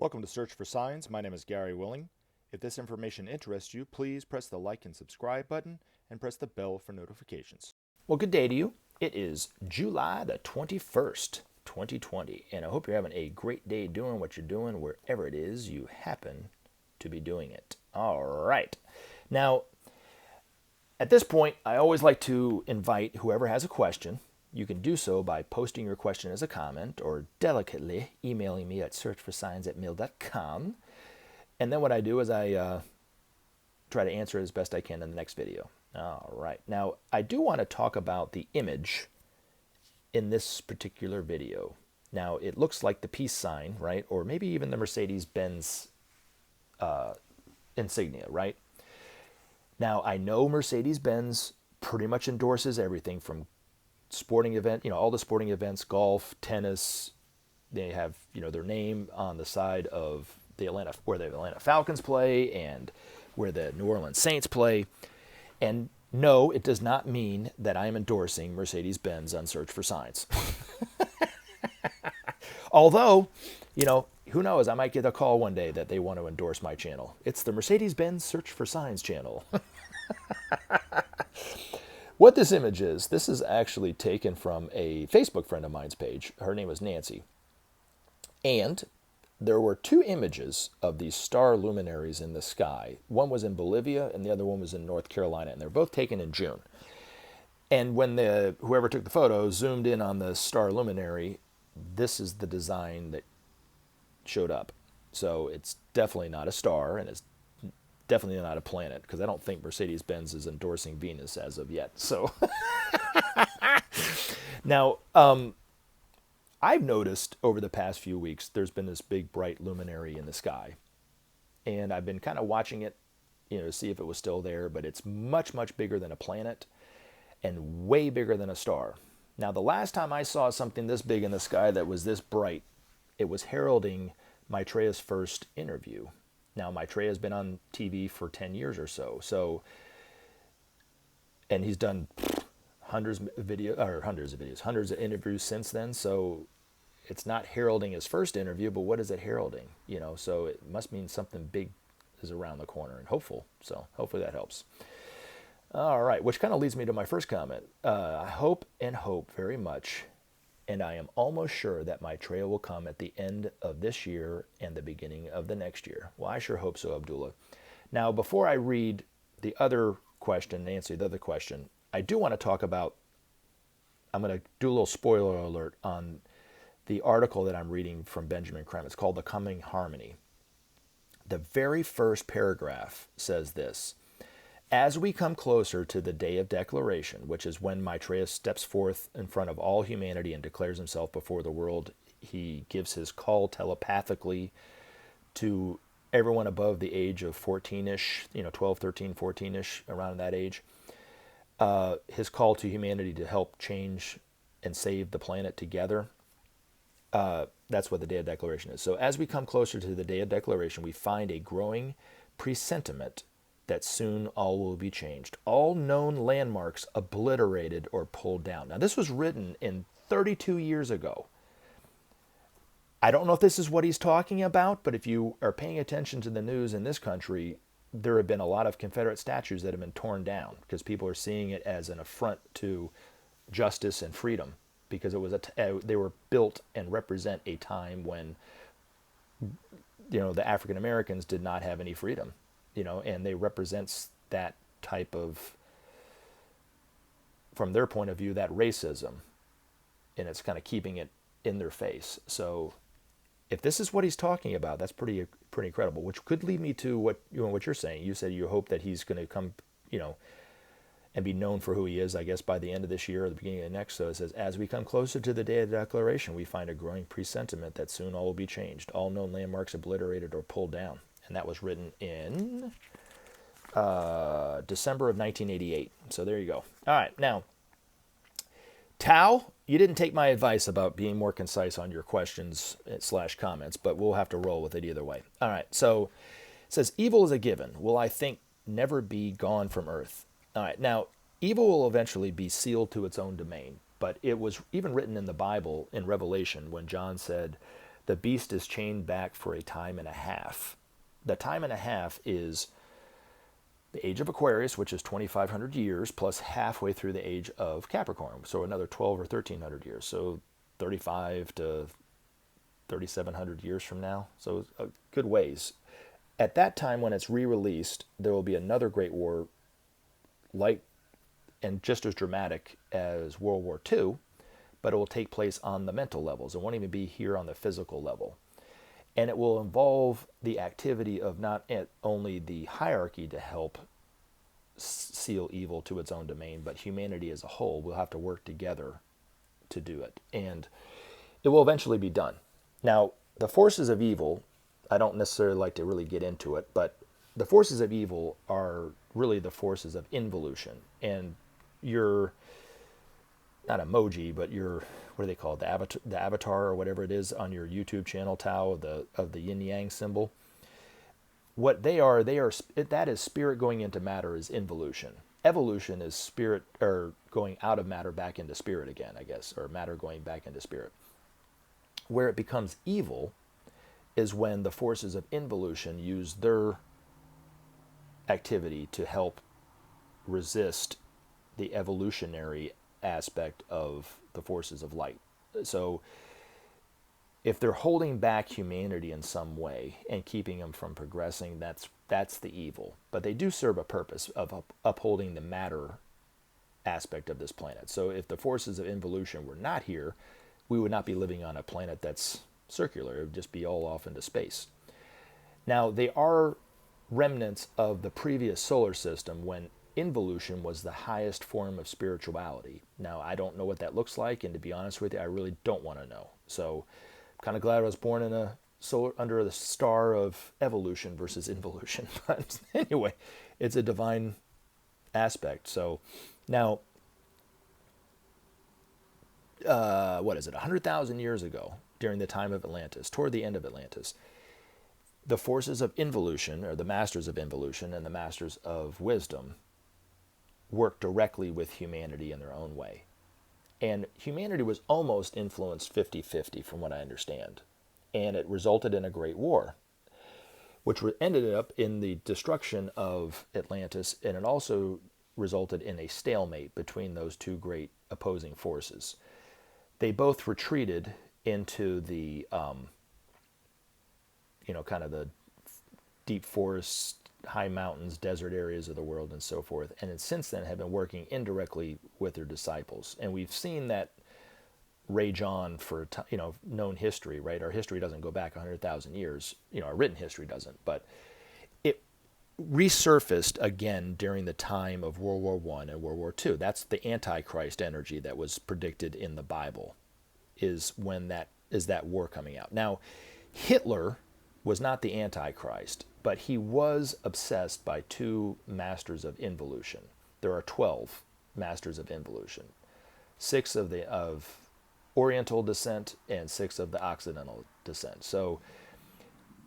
Welcome to Search for Signs. My name is Gary Willing. If this information interests you, please press the like and subscribe button and press the bell for notifications. Well, good day to you. It is July the 21st, 2020, and I hope you're having a great day doing what you're doing wherever it is you happen to be doing it. All right. Now, at this point, I always like to invite whoever has a question. You can do so by posting your question as a comment or delicately emailing me at searchforsigns@mail.com. And then what I do is I try to answer it as best I can in the next video. All right. Now, I do want to talk about the image in this particular video. Now, it looks like the peace sign, right? Or maybe even the Mercedes-Benz insignia, right? Now, I know Mercedes-Benz pretty much endorses everything from sporting event, all the sporting events, golf, tennis. They have, their name on the side of where the Atlanta Falcons play and where the New Orleans Saints play. And no, it does not mean that I'm endorsing Mercedes-Benz on Search for Signs. Although, who knows? I might get a call one day that they want to endorse my channel. It's the Mercedes-Benz Search for Signs channel. What this image is, this is actually taken from a Facebook friend of mine's page. Her name was Nancy. And there were two images of these star luminaries in the sky. One was in Bolivia and the other one was in North Carolina, and they're both taken in June. And when whoever took the photo zoomed in on the star luminary, this is the design that showed up. So it's definitely not a star, and it's definitely not a planet, because I don't think Mercedes-Benz is endorsing Venus as of yet. So now, I've noticed over the past few weeks, there's been this big bright luminary in the sky. And I've been kind of watching it, to see if it was still there, but it's much, much bigger than a planet and way bigger than a star. Now, the last time I saw something this big in the sky that was this bright, it was heralding Maitreya's first interview. Now, Maitreya has been on TV for 10 years or so. And he's done hundreds of interviews since then. So it's not heralding his first interview, but what is it heralding? So it must mean something big is around the corner and hopeful. So hopefully that helps. All right, which kind of leads me to my first comment. I hope very much, and I am almost sure that Maitreya will come at the end of this year and the beginning of the next year. Well, I sure hope so, Abdullah. Now, before I read the other question, answer the other question, I do want to talk about, I'm going to do a little spoiler alert on the article that I'm reading from Benjamin Creme. It's called The Coming Harmony. The very first paragraph says this: as we come closer to the day of declaration, which is when Maitreya steps forth in front of all humanity and declares himself before the world, he gives his call telepathically to everyone above the age of 14-ish, 12, 13, 14-ish, around that age. His call to humanity to help change and save the planet together. That's what the day of declaration is. So as we come closer to the day of declaration, we find a growing presentiment that soon all will be changed. All known landmarks obliterated or pulled down. Now, this was written in 32 years ago. I don't know if this is what he's talking about, but if you are paying attention to the news in this country, there have been a lot of Confederate statues that have been torn down because people are seeing it as an affront to justice and freedom, because it was they were built and represent a time when the African Americans did not have any freedom. And they represents that type of, from their point of view, that racism, and it's kind of keeping it in their face. So if this is what he's talking about, that's pretty incredible, which could lead me to what you're saying. You said you hope that he's going to come, and be known for who he is, I guess, by the end of this year or the beginning of the next. So it says, as we come closer to the day of declaration, we find a growing presentiment that soon all will be changed, all known landmarks obliterated or pulled down. And that was written in December of 1988. So there you go. All right. Now, Tao, you didn't take my advice about being more concise on your questions / comments, but we'll have to roll with it either way. All right. So it says, evil is a given. Will, I think, never be gone from earth. All right. Now, evil will eventually be sealed to its own domain. But it was even written in the Bible in Revelation when John said, the beast is chained back for a time and a half. The time and a half is the age of Aquarius, which is 2,500 years, plus halfway through the age of Capricorn, so another 12 or 1,300 years. So 35 to 3,700 years from now, so a good ways. At that time, when it's re-released, there will be another Great War, like and just as dramatic as World War II, but it will take place on the mental levels. It won't even be here on the physical level. And it will involve the activity of not only the hierarchy to help seal evil to its own domain, but humanity as a whole will have to work together to do it. And it will eventually be done. Now, the forces of evil, I don't necessarily like to really get into it, but the forces of evil are really the forces of involution. And your, not emoji, but your, what do they call it, the avatar or whatever it is on your YouTube channel, Tao, of the yin yang symbol. What they are, that is spirit going into matter, is involution. Evolution is spirit, or going out of matter back into spirit again, I guess, or matter going back into spirit. Where it becomes evil is when the forces of involution use their activity to help resist the evolutionary aspect of the forces of light. So if they're holding back humanity in some way and keeping them from progressing, that's the evil. But they do serve a purpose of upholding the matter aspect of this planet. So if the forces of involution were not here, we would not be living on a planet that's circular. It would just be all off into space. Now, they are remnants of the previous solar system when involution was the highest form of spirituality. Now, I don't know what that looks like, and to be honest with you, I really don't want to know. So I'm kind of glad I was born in a solar, under the star of evolution versus involution. But anyway, it's a divine aspect. So now, what is it, 100,000 years ago, during the time of Atlantis, toward the end of Atlantis, the forces of involution, or the masters of involution and the masters of wisdom, worked directly with humanity in their own way. And humanity was almost influenced 50-50 from what I understand. And it resulted in a great war, which ended up in the destruction of Atlantis, and it also resulted in a stalemate between those two great opposing forces. They both retreated into the, kind of the deep forests, high mountains, desert areas of the world, and so forth. And since then have been working indirectly with their disciples. And we've seen that rage on for, known history, right? Our history doesn't go back 100,000 years. Our written history doesn't. But it resurfaced again during the time of World War I and World War II. That's the Antichrist energy that was predicted in the Bible, is that war coming out. Now, Hitler was not the Antichrist, but he was obsessed by two masters of involution. There are 12 masters of involution, 6 of Oriental descent and 6 of the Occidental descent. So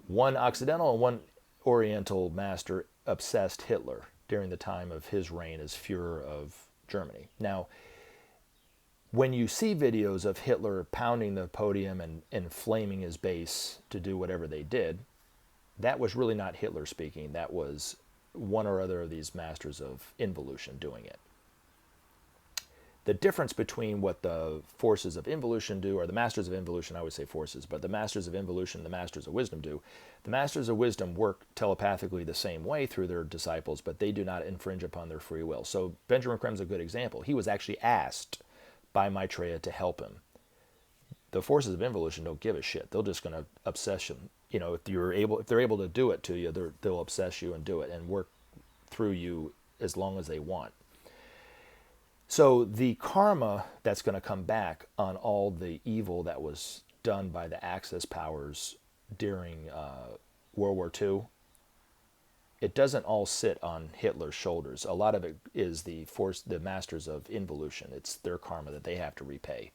one Occidental and one Oriental master obsessed Hitler during the time of his reign as Führer of Germany. Now, when you see videos of Hitler pounding the podium and inflaming his base to do whatever they did, that was really not Hitler speaking. That was one or other of these masters of involution doing it. The difference between what the forces of involution do, or the masters of involution, I would say forces, but the masters of involution, the masters of wisdom do. The masters of wisdom work telepathically the same way through their disciples, but they do not infringe upon their free will. So Benjamin Creme's a good example. He was actually asked by Maitreya to help him. The forces of involution don't give a shit. They're just going to obsess you. If they're able to do it to you, they'll obsess you and do it and work through you as long as they want. So the karma that's going to come back on all the evil that was done by the Axis powers during World War II, it doesn't all sit on Hitler's shoulders. A lot of it is the masters of involution. It's their karma that they have to repay.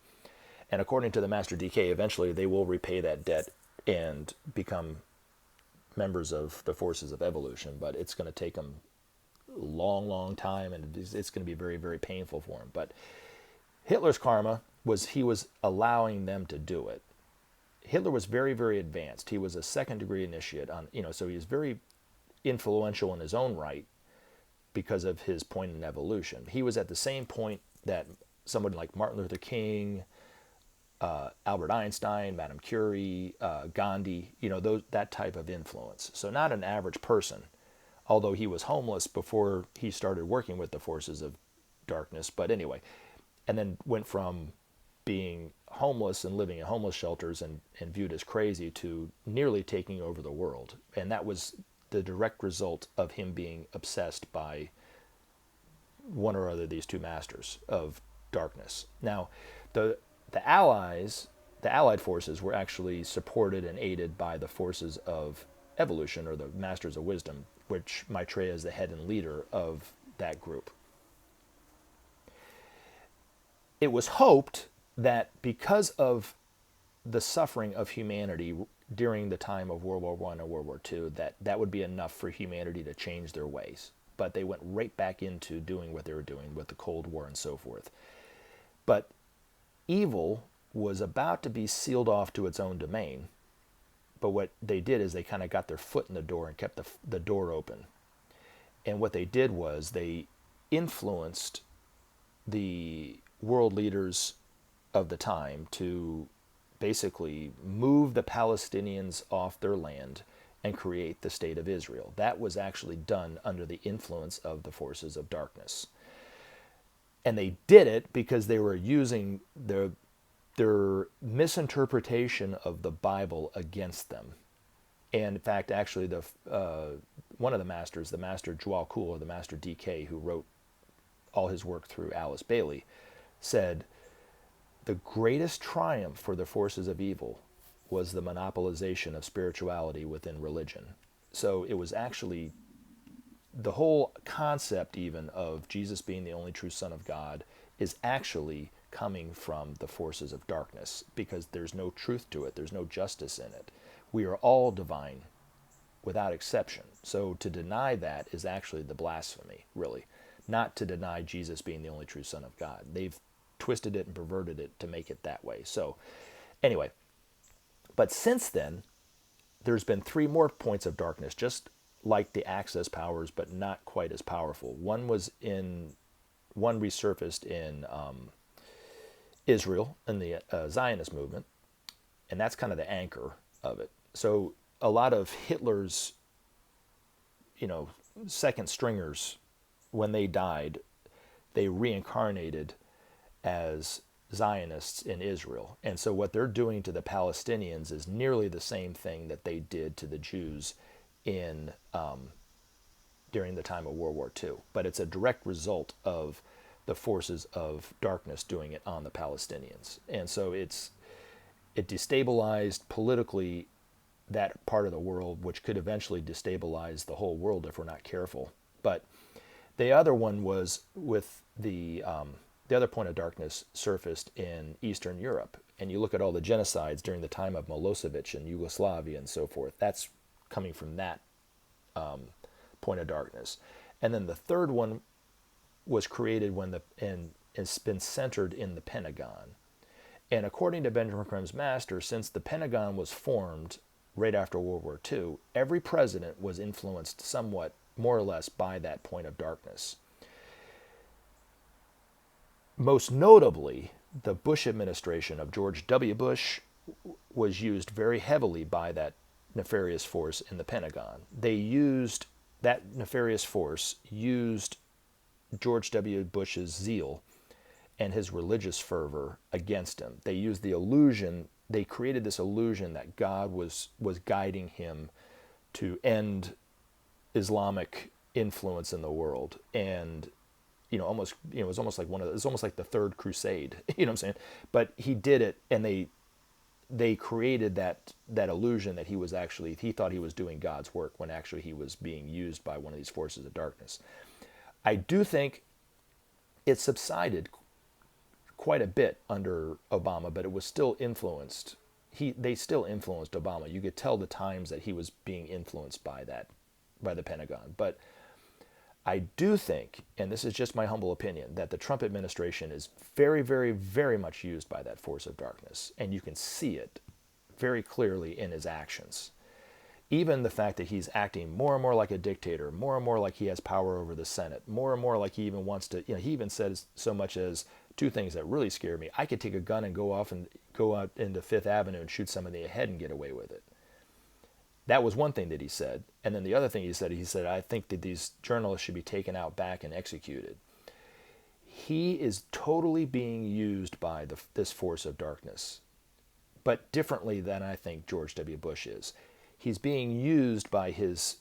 And according to the Master DK, eventually they will repay that debt and become members of the forces of evolution. But it's going to take them a long, long time, and it's going to be very, very painful for him. But Hitler's karma was he was allowing them to do it. Hitler was very, very advanced. He was a second-degree initiate on, so he was very influential in his own right because of his point in evolution. He was at the same point that someone like Martin Luther King, Albert Einstein, Madame Curie, Gandhi, that type of influence. So not an average person, although he was homeless before he started working with the forces of darkness. But anyway, and then went from being homeless and living in homeless shelters and viewed as crazy to nearly taking over the world. And that was the direct result of him being obsessed by one or other of these two masters of darkness. Now, the Allied forces were actually supported and aided by the forces of evolution, or the masters of wisdom, which Maitreya is the head and leader of that group. It was hoped that because of the suffering of humanity during the time of World War I and World War II, that would be enough for humanity to change their ways. But they went right back into doing what they were doing with the Cold War and so forth. But evil was about to be sealed off to its own domain. But what they did is they kind of got their foot in the door and kept the door open. And what they did was they influenced the world leaders of the time to basically move the Palestinians off their land and create the state of Israel. That was actually done under the influence of the forces of darkness. And they did it because they were using their misinterpretation of the Bible against them. And in fact, actually, one of the masters, the Master Djwal Khul, or the Master DK, who wrote all his work through Alice Bailey, said, the greatest triumph for the forces of evil was the monopolization of spirituality within religion. So it was actually the whole concept even of Jesus being the only true Son of God is actually coming from the forces of darkness, because there's no truth to it. There's no justice in it. We are all divine without exception. So to deny that is actually the blasphemy, really, not to deny Jesus being the only true Son of God. They've twisted it and perverted it to make it that way. So anyway, but since then, there's been 3 more points of darkness, just like the Axis powers, but not quite as powerful. One resurfaced in Israel in the Zionist movement, and that's kind of the anchor of it. So a lot of Hitler's, second stringers, when they died, they reincarnated as Zionists in Israel. And so what they're doing to the Palestinians is nearly the same thing that they did to the Jews in during the time of World War II. But it's a direct result of the forces of darkness doing it on the Palestinians. And so it destabilized politically that part of the world, which could eventually destabilize the whole world if we're not careful. But the other one was with the other point of darkness surfaced in Eastern Europe. And you look at all the genocides during the time of Milosevic and Yugoslavia and so forth. That's coming from that point of darkness. And then the third one was created and it's been centered in the Pentagon. And according to Benjamin Creme's master, since the Pentagon was formed right after World War II, every president was influenced somewhat, more or less, by that point of darkness. Most notably, the Bush administration of George W. Bush was used very heavily by that nefarious force in the Pentagon. That nefarious force used George W. Bush's zeal and his religious fervor against him. They used the illusion, they created this illusion that God was guiding him to end Islamic influence in the world. And it was almost like the Third Crusade, you know what I'm saying? But he did it, and they created that illusion that he thought he was doing God's work when actually he was being used by one of these forces of darkness. I do think it subsided quite a bit under Obama, but it was still influenced. They still influenced Obama. You could tell the times that he was being influenced by the Pentagon. But I do think, and this is just my humble opinion, that the Trump administration is very, very, very much used by that force of darkness. And you can see it very clearly in his actions. Even the fact that he's acting more and more like a dictator, more and more like he has power over the Senate, more and more like he even wants to, he even says so much as two things that really scare me. I could take a gun and go out into Fifth Avenue and shoot somebody in the head and get away with it. That was one thing that he said. And then the other thing he said, I think that these journalists should be taken out back and executed. He is totally being used by this force of darkness, but differently than I think George W. Bush is. He's being used by his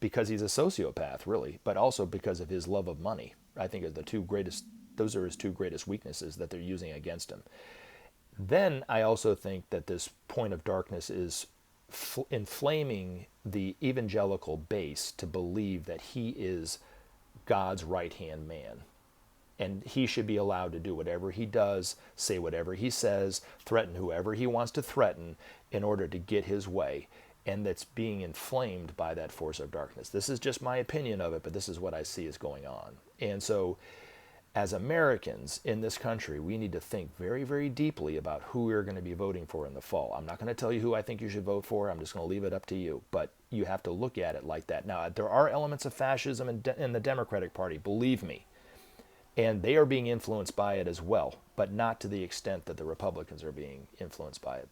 because he's a sociopath, really, but also because of his love of money. I think those are his two greatest weaknesses that they're using against him. Then I also think that this point of darkness is inflaming the evangelical base to believe that he is God's right-hand man. And he should be allowed to do whatever he does, say whatever he says, threaten whoever he wants to threaten in order to get his way. And that's being inflamed by that force of darkness. This is just my opinion of it, but this is what I see is going on. And so as Americans in this country, we need to think very, very deeply about who we're going to be voting for in the fall. I'm not going to tell you who I think you should vote for. I'm just going to leave it up to you. But you have to look at it like that. Now, there are elements of fascism in the Democratic Party, believe me. And they are being influenced by it as well, but not to the extent that the Republicans are being influenced by it,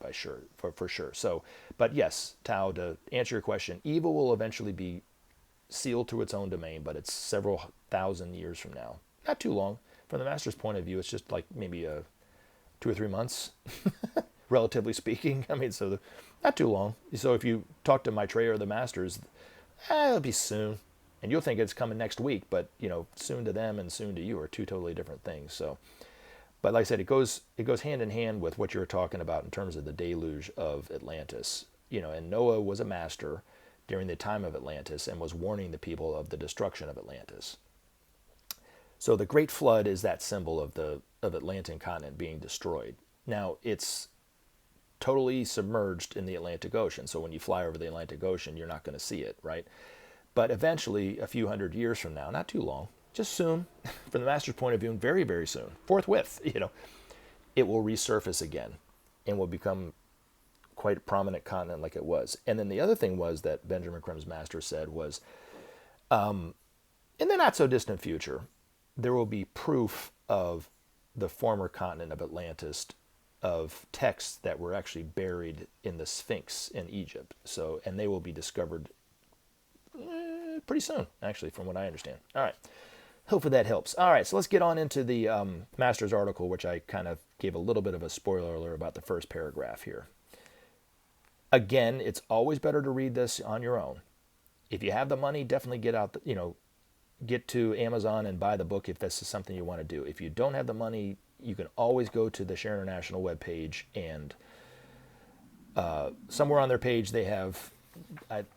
for sure. So, but yes, Tao, to answer your question, evil will eventually be sealed to its own domain, but it's several thousand years from now. Not too long. From the Master's point of view, it's just like maybe 2 or 3 months, relatively speaking. I mean, not too long. So if you talk to Maitreya or the Masters, it'll be soon. And you'll think it's coming next week, but soon to them and soon to you are two totally different things. So, but like I said, it goes hand in hand with what you were talking about in terms of the deluge of Atlantis. And Noah was a master during the time of Atlantis and was warning the people of the destruction of Atlantis. So the Great Flood is that symbol of the Atlantean continent being destroyed. Now it's totally submerged in the Atlantic Ocean. So when you fly over the Atlantic Ocean, you're not going to see it, right? But eventually, a few hundred years from now, not too long, just soon, from the Master's point of view, very, very soon, forthwith, it will resurface again and will become quite a prominent continent like it was. And then the other thing was that Benjamin Creme's Master said was, in the not so distant future, there will be proof of the former continent of Atlantis, of texts that were actually buried in the Sphinx in Egypt. So, and they will be discovered pretty soon, actually, from what I understand. All right. Hopefully that helps. All right, so let's get on into the Master's article, which I kind of gave a little bit of a spoiler alert about the first paragraph here. Again, it's always better to read this on your own. If you have the money, definitely get to Amazon and buy the book if this is something you want to do. If you don't have the money, you can always go to the Share International webpage, and somewhere on their page they have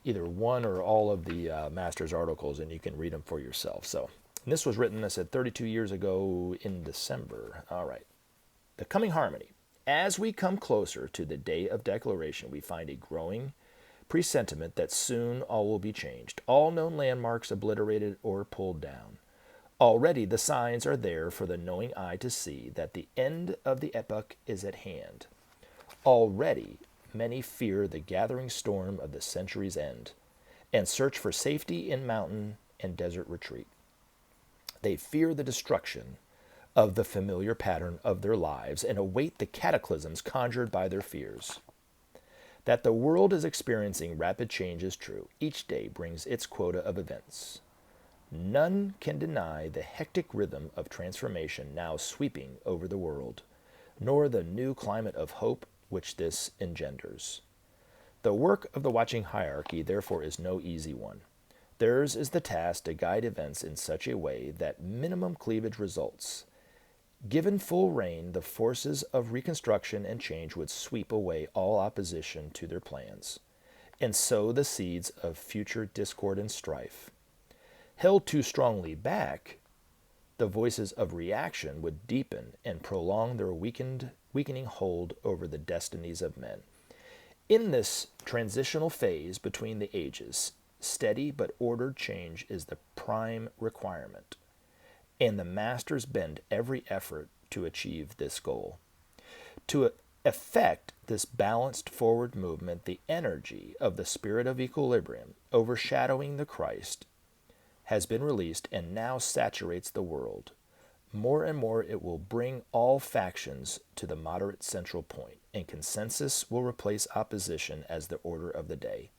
either one or all of the Master's articles, and you can read them for yourself. So, and this was written, I said, 32 years ago in December. All right. The Coming Harmony. As we come closer to the day of declaration, we find a growing presentiment that soon all will be changed, all known landmarks obliterated or pulled down. Already the signs are there for the knowing eye to see that the end of the epoch is at hand. Already many fear the gathering storm of the century's end, and search for safety in mountain and desert retreat. They fear the destruction of the familiar pattern of their lives and await the cataclysms conjured by their fears. That the world is experiencing rapid change is true. Each day brings its quota of events. None can deny the hectic rhythm of transformation now sweeping over the world, nor the new climate of hope which this engenders. The work of the watching hierarchy, therefore, is no easy one. Theirs is the task to guide events in such a way that minimum cleavage results. Given full rein, the forces of reconstruction and change would sweep away all opposition to their plans, and sow the seeds of future discord and strife. Held too strongly back, the voices of reaction would deepen and prolong their weakening hold over the destinies of men. In this transitional phase between the ages, steady but ordered change is the prime requirement, and the Masters bend every effort to achieve this goal. To effect this balanced forward movement, the energy of the spirit of equilibrium overshadowing the Christ has been released and now saturates the world. More and more it will bring all factions to the moderate central point, and consensus will replace opposition as the order of the day.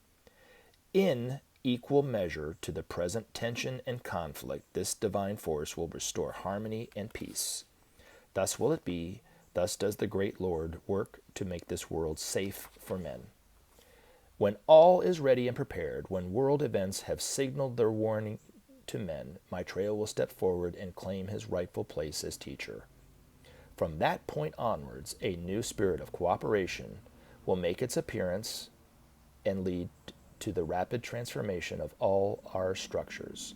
In equal measure to the present tension and conflict, this divine force will restore harmony and peace. Thus will it be, thus does the great Lord work to make this world safe for men. When all is ready and prepared, when world events have signaled their warning to men, Maitreya will step forward and claim his rightful place as teacher. From that point onwards, a new spirit of cooperation will make its appearance and lead to the rapid transformation of all our structures.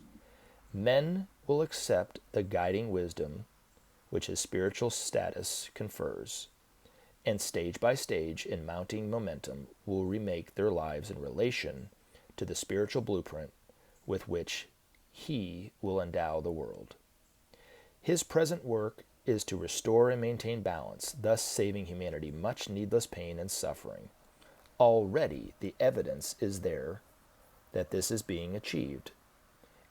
Men will accept the guiding wisdom which his spiritual status confers, and stage by stage, in mounting momentum, will remake their lives in relation to the spiritual blueprint with which he will endow the world. His present work is to restore and maintain balance, thus saving humanity much needless pain and suffering. Already the evidence is there that this is being achieved,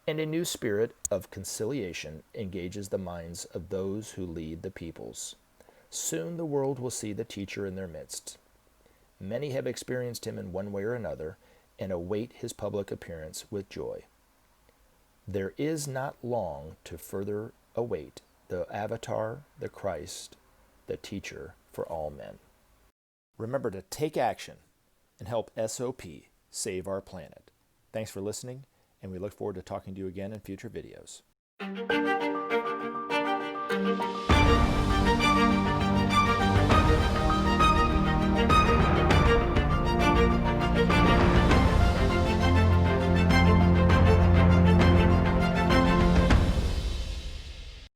and a new spirit of conciliation engages the minds of those who lead the peoples. Soon the world will see the teacher in their midst. Many have experienced him in one way or another, and await his public appearance with joy. There is not long to further await the Avatar, the Christ, the teacher for all men. Remember to take action and help SOP save our planet. Thanks for listening, and we look forward to talking to you again in future videos.